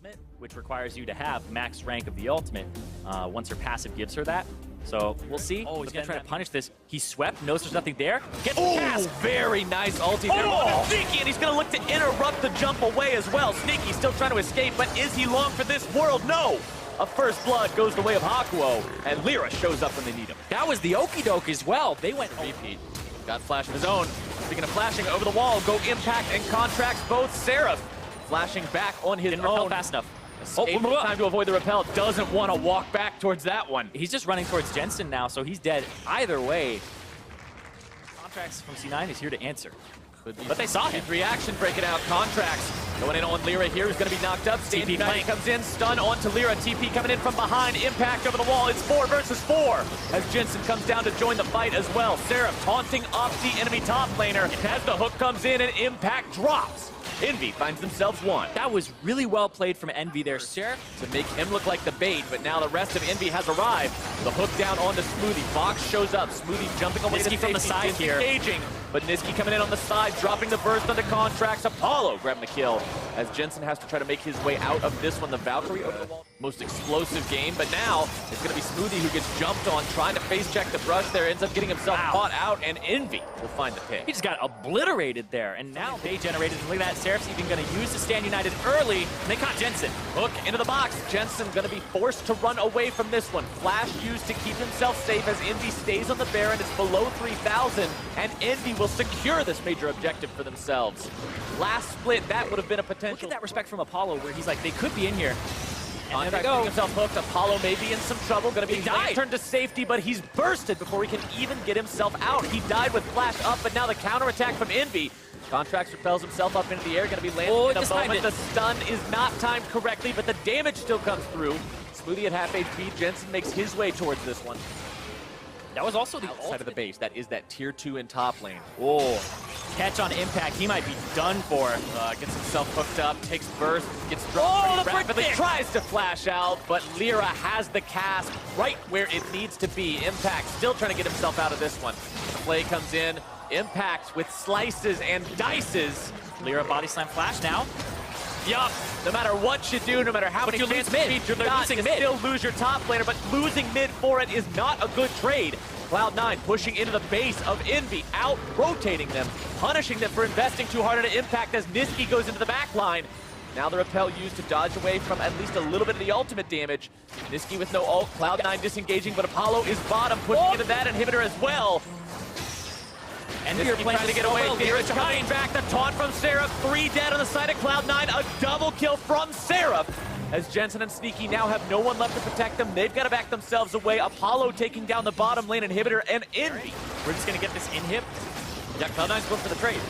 ultimate, which requires you to have max rank of the ultimate once her passive gives her that. So we'll see. Oh, he's gonna try to punish this. He swept, knows there's nothing there. Gets the cast. Very nice ulti there. Oh! Sneaky, and he's gonna look to interrupt the jump away as well. Sneaky still trying to escape, but is he long for this world? No! A first blood goes the way of Hakuo, and Lyra shows up when they need him. That was the okie doke as well. They went Repeat. Got flash of his own. Speaking of flashing over the wall, go Impact and contracts both. Seraph flashing back on his didn't repel own. fast enough. Time to avoid the repel. Doesn't want to walk back towards that one. He's just running towards Jensen now, so he's dead. Either way, contracts from C9 is here to answer. But they saw him. Reaction, break it out. Contracts going in on Lyra here, who's going to be knocked up. TP comes in, stun onto Lyra. TP coming in from behind. Impact over the wall. It's 4 versus 4 as Jensen comes down to join the fight as well. Seraph taunting off the enemy top laner as the hook comes in and Impact drops. Envy finds themselves one. That was really well played from Envy there, Seraph. To make him look like the bait, but now the rest of Envy has arrived. The hook down onto Smoothie. Fox shows up. Smoothie jumping away Niski from the side here. Engaging, but Niski coming in on the side, dropping the burst onto contracts. Apollo grabbing the kill as Jensen has to try to make his way out of this one. The Valkyrie over the wall. Most explosive game, but now it's going to be Smoothie who gets jumped on, trying to face check the brush there, ends up getting himself caught out, and Envy will find the pick. He just got obliterated there, and now they generated. Look at that, Seraph's even going to use the Stand United early, and they caught Jensen. Hook into the box. Jensen going to be forced to run away from this one. Flash used to keep himself safe as Envy stays on the Baron. It's below 3,000, and Envy will secure this major objective for themselves. Last split, that would have been a potential. Look at that respect from Apollo, where he's like, they could be in here. And there they Contract go. himself hooked. Apollo may be in some trouble. Going to be died. turned to safety, but he's bursted before he can even get himself out. He died with flash up, but now the counterattack from Envy. Contracts repels himself up into the air. Going to be landing in a moment. The stun is not timed correctly, but the damage still comes through. Smoothie at half HP. Jensen makes his way towards this one. That was also the Outside of the base. That is that tier 2 in top lane. Oh, catch on Impact. He might be done for. Gets himself hooked up, takes burst, gets dropped pretty rapidly, tries to flash out, but Lyra has the cast right where it needs to be. Impact still trying to get himself out of this one. The play comes in. Impact with slices and dices. Lyra body slam flash now. Yup, no matter what you do, no matter how many chances you got, you still lose your top laner, but losing mid for it is not a good trade. Cloud9 pushing into the base of Envy, out-rotating them, punishing them for investing too hard at Impact as Niski goes into the back line. Now the repel used to dodge away from at least a little bit of the ultimate damage. Niski with no ult, Cloud9 disengaging, but Apollo is bottom, pushing into that inhibitor as well. And you're trying to get away. Lyra's coming back. The taunt from Seraph. 3 dead on the side of Cloud9. A double kill from Seraph. As Jensen and Sneaky now have no one left to protect them. They've got to back themselves away. Apollo taking down the bottom lane inhibitor and Envy. We're just going to get this inhib. Yeah, Cloud9's going for the trade.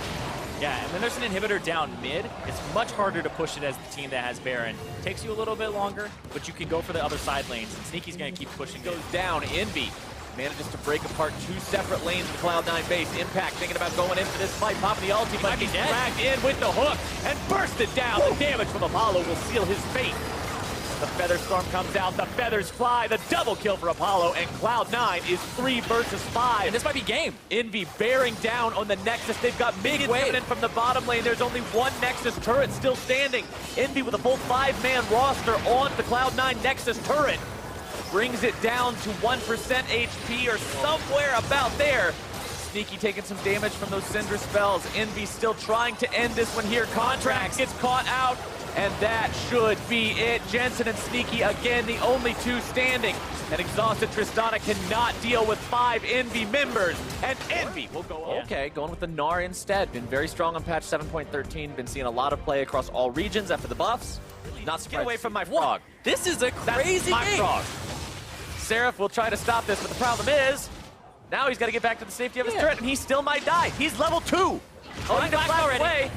Yeah, and when there's an inhibitor down mid, it's much harder to push it as the team that has Baron. Takes you a little bit longer, but you can go for the other side lanes. And Sneaky's going to keep pushing. Goes down. Envy manages to break apart 2 separate lanes of the Cloud9 base. Impact thinking about going into this fight, popping the ulti, but he's dragged in with the hook and bursted down. The damage from Apollo will seal his fate. The Feather Storm comes out, the feathers fly, the double kill for Apollo, and Cloud9 is 3 versus 5. And this might be game. Envy bearing down on the Nexus. They've got minions coming in from the bottom lane. There's only one Nexus turret still standing. Envy with a full 5-man roster on the Cloud9 Nexus turret. Brings it down to 1% HP or somewhere about there. Sneaky taking some damage from those Cinder spells. Envy still trying to end this one here. Contracts gets caught out, and that should be it. Jensen and Sneaky again, the only 2 standing. And exhausted Tristana cannot deal with 5 Envy members, and Envy will go on. Okay, going with the Gnar instead. Been very strong on patch 7.13. Been seeing a lot of play across all regions after the buffs. Not surprised. Get away from my frog. This is a crazy That's my game. Frog. Seraph will try to stop this, but the problem is, now he's got to get back to the safety of his turret, and he still might die. He's level 2. Trying to flash away.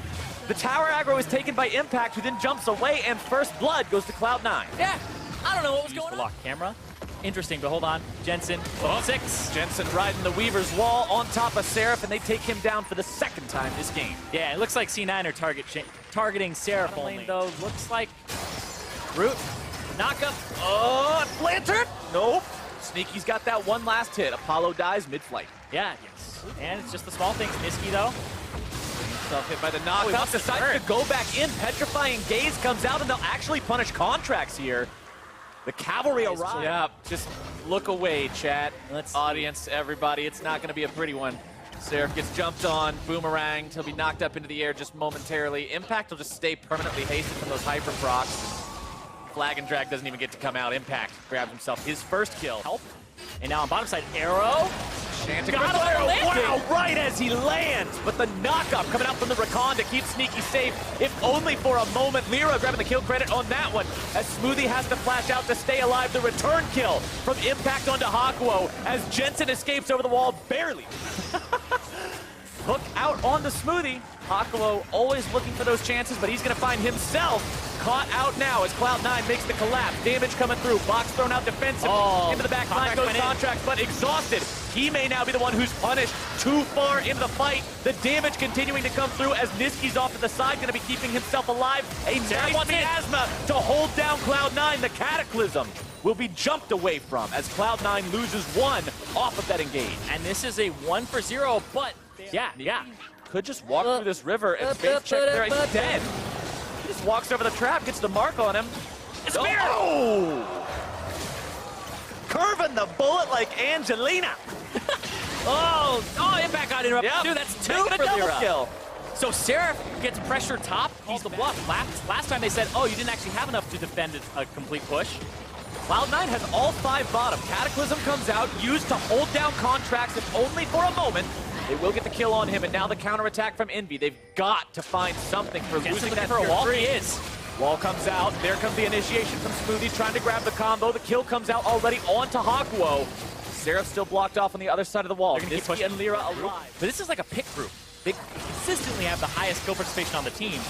The tower aggro is taken by Impact, who then jumps away, and first blood goes to Cloud9. Yeah, I don't know what was going on. Lock camera. Interesting, but hold on. Jensen, 6. Jensen riding the Weaver's wall on top of Seraph, and they take him down for the 2nd time this game. Yeah, it looks like C9 are targeting Seraph only. Though, looks like Root. Knockup. Oh, Lantern? Nope. Sneaky's got that one last hit. Apollo dies mid-flight. Yeah, yes. And it's just the small things. Niski, though. himself hit by the knockoff, decides to go back in. Petrifying Gaze comes out, and they'll actually punish Contracts here. The cavalry arrives. Yeah, just look away, chat. Audience, everybody. It's not going to be a pretty one. Seraph gets jumped on, boomeranged. He'll be knocked up into the air just momentarily. Impact will just stay permanently hasted from those hyper procs. Flag and Drag doesn't even get to come out. Impact grabs himself his first kill. Help. And now on bottom side, Arrow. Got Arrow. Wow, right as he lands. But the knockup coming out from the Rakan to keep Sneaky safe, if only for a moment. Lyra grabbing the kill credit on that one, as Smoothie has to flash out to stay alive. The return kill from Impact onto Hakuo, as Jensen escapes over the wall, barely. Hook out on the Smoothie. Hakuo always looking for those chances, but he's going to find himself caught out now as Cloud9 makes the collapse. Damage coming through. Box thrown out defensively. Into the back line goes Contracts, but exhausted. He may now be the one who's punished too far into the fight. The damage continuing to come through as Niski's off to the side, going to be keeping himself alive. A nice miasma to hold down Cloud9. The Cataclysm will be jumped away from as Cloud9 loses one off of that engage. And this is a 1-for-0, but yeah. Could just walk through this river and face check there. He's dead. He just walks over the trap, gets the mark on him. It's curving the bullet like Angelina. Impact got interrupted. Yep. Dude, that's two Making for a double Lyra. kill. So Seraph gets pressure top. He's the bluff. Last time they said, oh, you didn't actually have enough to defend a complete push. Cloud9 has all 5 bottom. Cataclysm comes out, used to hold down Contracts, if only for a moment. They will get the kill on him, and now the counterattack from Envy. They've got to find something for losing that for a wall. He is. Wall comes out. There comes the initiation from Smoothie, trying to grab the combo. The kill comes out already onto Hakuo. Seraph still blocked off on the other side of the wall. Niski and Lyra alive. But this is like a pick group. They consistently have the highest kill participation on the team.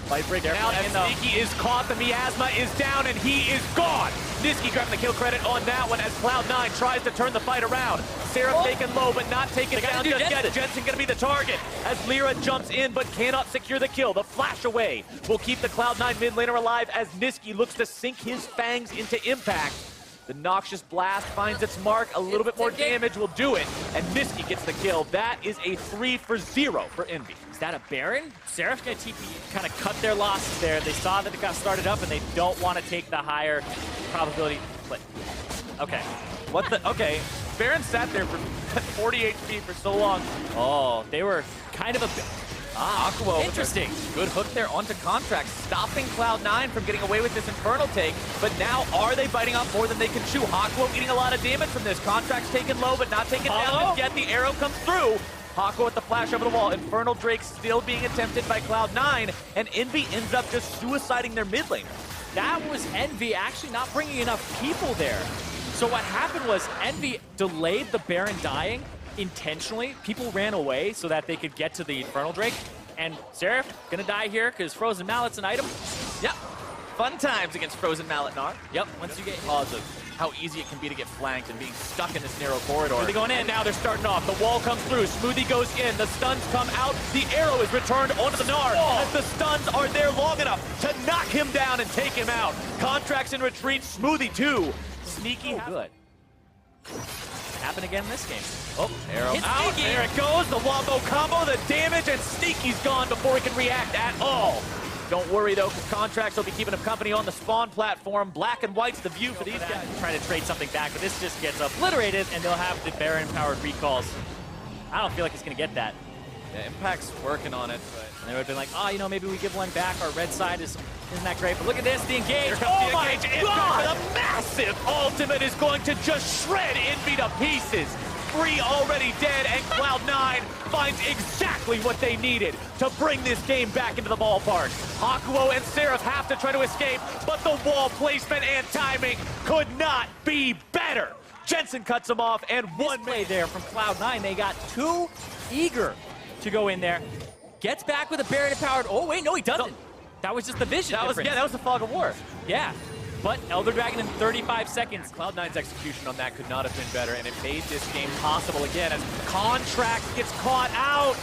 Fight break out, and Sneaky is caught. The miasma is down, and he is gone. Niski grabbing the kill credit on that one as Cloud9 tries to turn the fight around. Seraph taken low, but not taken down just yet. Jensen gonna be the target as Lyra jumps in, but cannot secure the kill. The flash away will keep the Cloud9 mid laner alive as Niski looks to sink his fangs into Impact. The Noxious Blast finds its mark. A little bit more damage will do it, and Niski gets the kill. That is a 3-for-0 for Envy. Is that a Baron? Seraph's gonna TP, kind of cut their losses there. They saw that it got started up, and they don't want to take the higher probability. But okay, Okay, Baron sat there for 40 HP for so long. Oh, they were kind of a bit. Hakuo. Interesting. Good hook there onto Contracts, stopping Cloud9 from getting away with this Infernal take. But now, are they biting off more than they can chew? Hakuo eating a lot of damage from this. Contracts taken low, but not taken down. Yet the arrow comes through. Hakuo with the flash over the wall. Infernal Drake still being attempted by Cloud9, and Envy ends up just suiciding their mid lane. That was Envy actually not bringing enough people there. So what happened was Envy delayed the Baron dying intentionally. People ran away so that they could get to the Infernal Drake. And Seraph gonna die here because Frozen Mallet's an item. Yep. Fun times against Frozen Mallet Nar. Yep, once you get cause of how easy it can be to get flanked and being stuck in this narrow corridor. Smoothie going in. And now they're starting off. The wall comes through. Smoothie goes in. The stuns come out. The arrow is returned onto the Gnar as the stuns are there long enough to knock him down and take him out. Contracts in retreat. Smoothie too. Sneaky. Good. Happen again in this game. Oh, arrow out. There it goes. The wombo combo, the damage, and Sneaky's gone before he can react at all. Don't worry, though, because Contracts will be keeping him company on the spawn platform. Black and white's the view for these guys. Trying to trade something back, but this just gets obliterated, and they'll have the Baron-powered recalls. I don't feel like it's going to get that. Yeah, Impact's working on it, but... And they would have been like, oh, you know, maybe we give one back. Our red side isn't that great. But look at this, the engage. Here comes the engage. God! The massive ultimate is going to just shred Envy to pieces. 3 already dead, and Cloud9 finds exactly what they needed to bring this game back into the ballpark. Hakuo and Seraph have to try to escape, but the wall placement and timing could not be better. Jensen cuts him off, and one play there from Cloud9. They got too eager to go in there. Gets back with a Baron-empowered. Oh, wait, no, he doesn't. That was just the vision difference. That was the fog of war. Yeah. But Elder Dragon in 35 seconds. Cloud9's execution on that could not have been better, and it made this game possible again as Contract gets caught out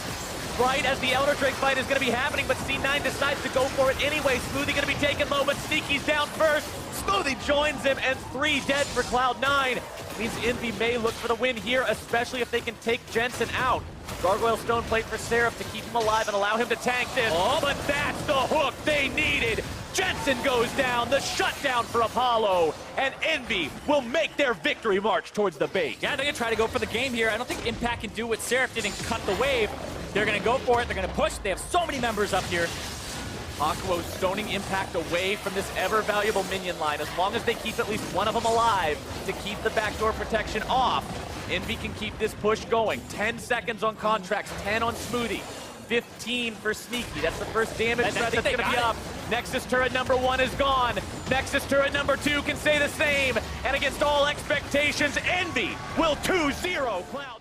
right as the Elder Drake fight is going to be happening, but C9 decides to go for it anyway. Smoothie going to be taken low, but Sneaky's down first. Smoothie joins him, and 3 dead for Cloud9. Means Envy may look for the win here, especially if they can take Jensen out. Gargoyle Stone Plate for Seraph to keep him alive and allow him to tank this. Oh. But that's the hook they needed. Jensen goes down, the shutdown for Apollo, and Envy will make their victory march towards the base. Yeah, they're gonna try to go for the game here. I don't think Impact can do what Seraph did and cut the wave. They're gonna go for it, they're gonna push. They have so many members up here. Hakuo stoning Impact away from this ever-valuable minion line. As long as they keep at least one of them alive to keep the backdoor protection off, Envy can keep this push going. 10 seconds on Contracts, 10 on Smoothie, 15 for Sneaky. That's the first damage threat that's going to be up. Nexus turret number 1 is gone. Nexus turret number 2 can say the same. And against all expectations, Envy will 2-0 Cloud.